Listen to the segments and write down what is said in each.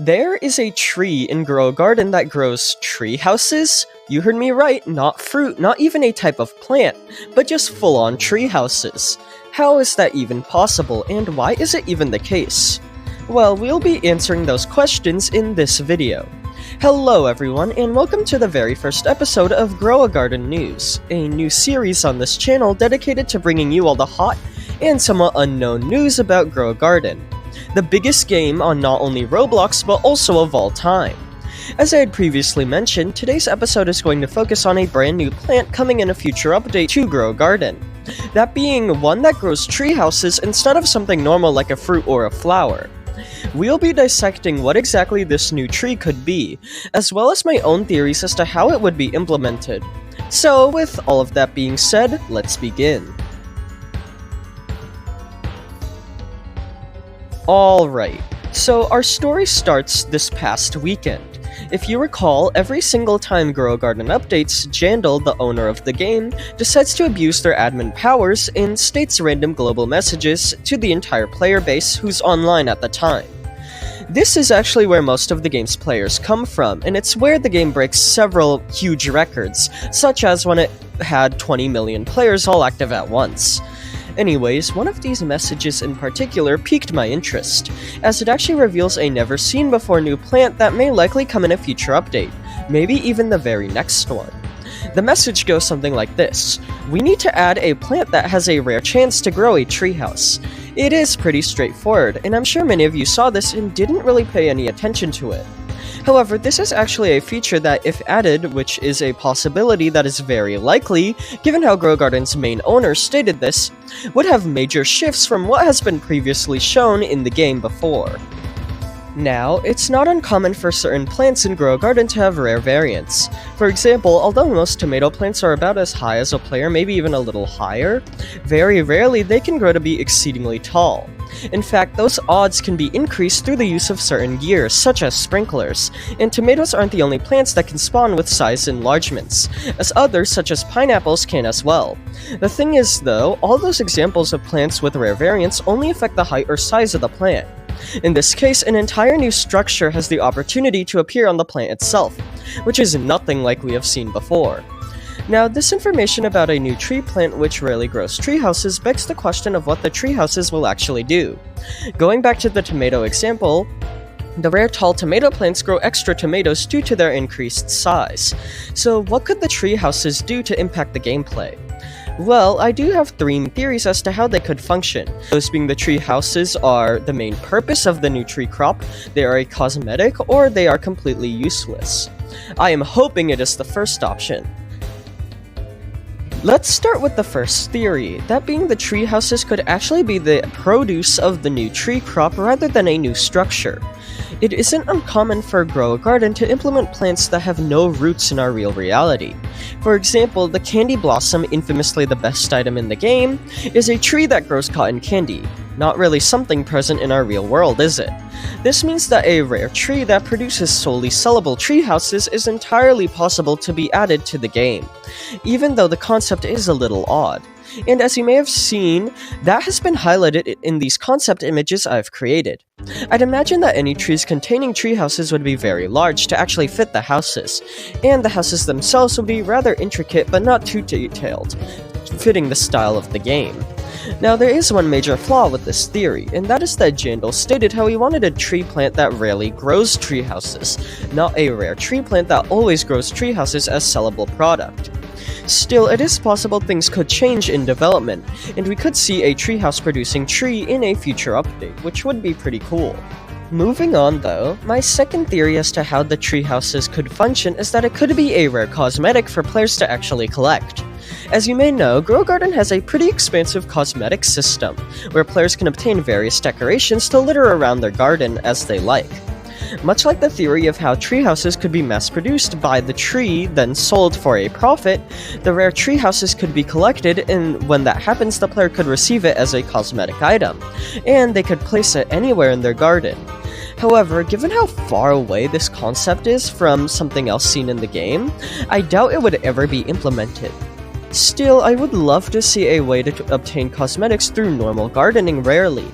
There is a tree in Grow a Garden that grows tree houses? You heard me right, not fruit, not even a type of plant, but just full-on tree houses. How is that even possible, and why is it even the case? Well, we'll be answering those questions in this video. Hello everyone, and welcome to the very first episode of Grow a Garden News, a new series on this channel dedicated to bringing you all the hot and somewhat unknown news about Grow a Garden, the biggest game on not only Roblox but also of all time. As I had previously mentioned, today's episode is going to focus on a brand new plant coming in a future update to Grow a Garden. That being one that grows tree houses instead of something normal like a fruit or a flower. We'll be dissecting what exactly this new tree could be, as well as my own theories as to how it would be implemented. So, with all of that being said, let's begin. Alright, so our story starts this past weekend. If you recall, every single time Grow a Garden updates, Jandal, the owner of the game, decides to abuse their admin powers and states random global messages to the entire player base who's online at the time. This is actually where most of the game's players come from, and it's where the game breaks several huge records, such as when it had 20 million players all active at once. Anyways, one of these messages in particular piqued my interest, as it actually reveals a never-seen-before new plant that may likely come in a future update, maybe even the very next one. The message goes something like this: we need to add a plant that has a rare chance to grow a treehouse. It is pretty straightforward, and I'm sure many of you saw this and didn't really pay any attention to it. However, this is actually a feature that, if added, which is a possibility that is very likely, given how Grow a Garden's main owner stated this, would have major shifts from what has been previously shown in the game before. Now, it's not uncommon for certain plants in Grow a Garden to have rare variants. For example, although most tomato plants are about as high as a player, maybe even a little higher, very rarely they can grow to be exceedingly tall. In fact, those odds can be increased through the use of certain gears, such as sprinklers, and tomatoes aren't the only plants that can spawn with size enlargements, as others such as pineapples can as well. The thing is though, all those examples of plants with rare variants only affect the height or size of the plant. In this case, an entire new structure has the opportunity to appear on the plant itself, which is nothing like we have seen before. Now, this information about a new tree plant which rarely grows tree houses begs the question of what the tree houses will actually do. Going back to the tomato example, the rare tall tomato plants grow extra tomatoes due to their increased size. So what could the tree houses do to impact the gameplay? Well, I do have three theories as to how they could function. Those being the tree houses are the main purpose of the new tree crop, they are a cosmetic, or they are completely useless. I am hoping it is the first option. Let's start with the first theory, that being the tree houses could actually be the produce of the new tree crop rather than a new structure. It isn't uncommon for Grow a Garden to implement plants that have no roots in our real reality. For example, the candy blossom, infamously the best item in the game, is a tree that grows cotton candy. Not really something present in our real world, is it? This means that a rare tree that produces solely sellable tree houses is entirely possible to be added to the game, even though the concept is a little odd. And as you may have seen, that has been highlighted in these concept images I've created. I'd imagine that any trees containing tree houses would be very large to actually fit the houses, and the houses themselves would be rather intricate but not too detailed, fitting the style of the game. Now, there is one major flaw with this theory, and that is that Jandal stated how he wanted a tree plant that rarely grows tree houses, not a rare tree plant that always grows tree houses as sellable product. Still, it is possible things could change in development, and we could see a treehouse producing tree in a future update, which would be pretty cool. Moving on though, my second theory as to how the tree houses could function is that it could be a rare cosmetic for players to actually collect. As you may know, Grow a Garden has a pretty expansive cosmetic system, where players can obtain various decorations to litter around their garden as they like. Much like the theory of how treehouses could be mass-produced by the tree, then sold for a profit, the rare treehouses could be collected, and when that happens, the player could receive it as a cosmetic item, and they could place it anywhere in their garden. However, given how far away this concept is from something else seen in the game, I doubt it would ever be implemented. Still, I would love to see a way to obtain cosmetics through normal gardening rarely.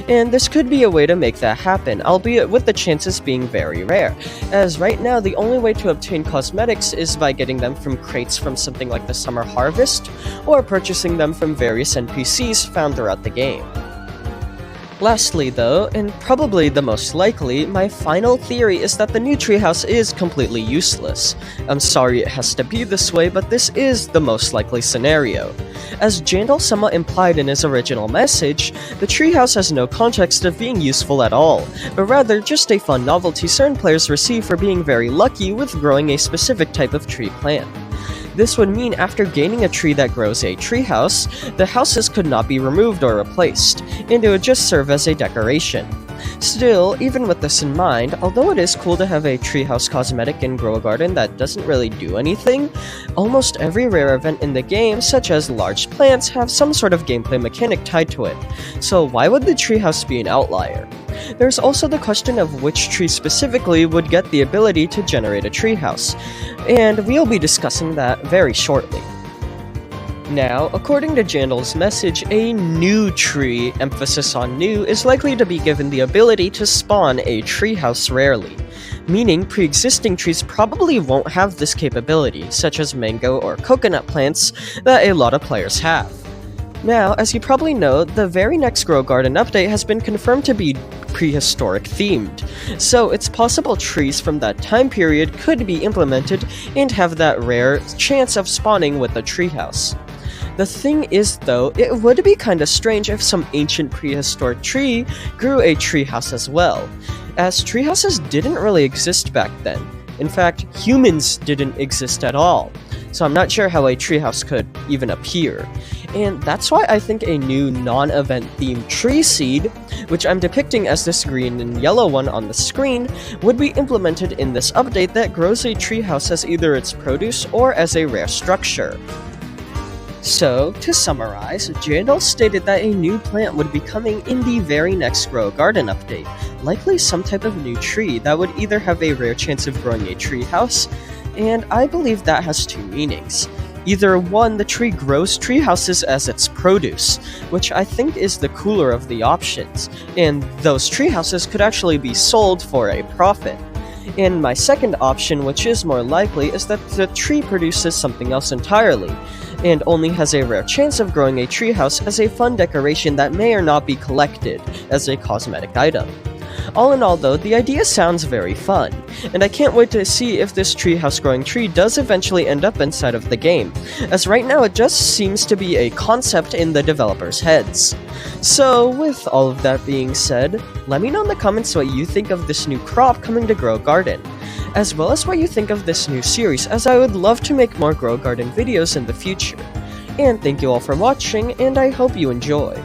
And this could be a way to make that happen, albeit with the chances being very rare, as right now the only way to obtain cosmetics is by getting them from crates from something like the Summer Harvest, or purchasing them from various NPCs found throughout the game. Lastly though, and probably the most likely, my final theory is that the new treehouse is completely useless. I'm sorry it has to be this way, but this is the most likely scenario. As Jandal somewhat implied in his original message, the treehouse has no context of being useful at all, but rather just a fun novelty certain players receive for being very lucky with growing a specific type of tree plant. This would mean after gaining a tree that grows a treehouse, the houses could not be removed or replaced, and it would just serve as a decoration. Still, even with this in mind, although it is cool to have a treehouse cosmetic in Grow a Garden that doesn't really do anything, almost every rare event in the game, such as large plants, have some sort of gameplay mechanic tied to it, so why would the treehouse be an outlier? There's also the question of which tree specifically would get the ability to generate a treehouse, and we'll be discussing that very shortly. Now, according to Jandal's message, a new tree, emphasis on new, is likely to be given the ability to spawn a treehouse rarely, meaning pre-existing trees probably won't have this capability, such as mango or coconut plants that a lot of players have. Now, as you probably know, the very next Grow Garden update has been confirmed to be prehistoric themed, so it's possible trees from that time period could be implemented and have that rare chance of spawning with a treehouse. The thing is though, it would be kinda strange if some ancient prehistoric tree grew a treehouse as well, as treehouses didn't really exist back then. In fact, humans didn't exist at all, so I'm not sure how a treehouse could even appear. And that's why I think a new non-event themed tree seed, which I'm depicting as this green and yellow one on the screen, would be implemented in this update that grows a treehouse as either its produce or as a rare structure. So, to summarize, Jandal stated that a new plant would be coming in the very next Grow a Garden update, likely some type of new tree that would either have a rare chance of growing a treehouse, and I believe that has two meanings. Either one, the tree grows treehouses as its produce, which I think is the cooler of the options, and those treehouses could actually be sold for a profit. And my second option, which is more likely, is that the tree produces something else entirely, and only has a rare chance of growing a treehouse as a fun decoration that may or not be collected as a cosmetic item. All in all though, the idea sounds very fun, and I can't wait to see if this treehouse growing tree does eventually end up inside of the game, as right now it just seems to be a concept in the developers' heads. So, with all of that being said, let me know in the comments what you think of this new crop coming to Grow Garden, as well as what you think of this new series, as I would love to make more Grow Garden videos in the future. And thank you all for watching, and I hope you enjoy.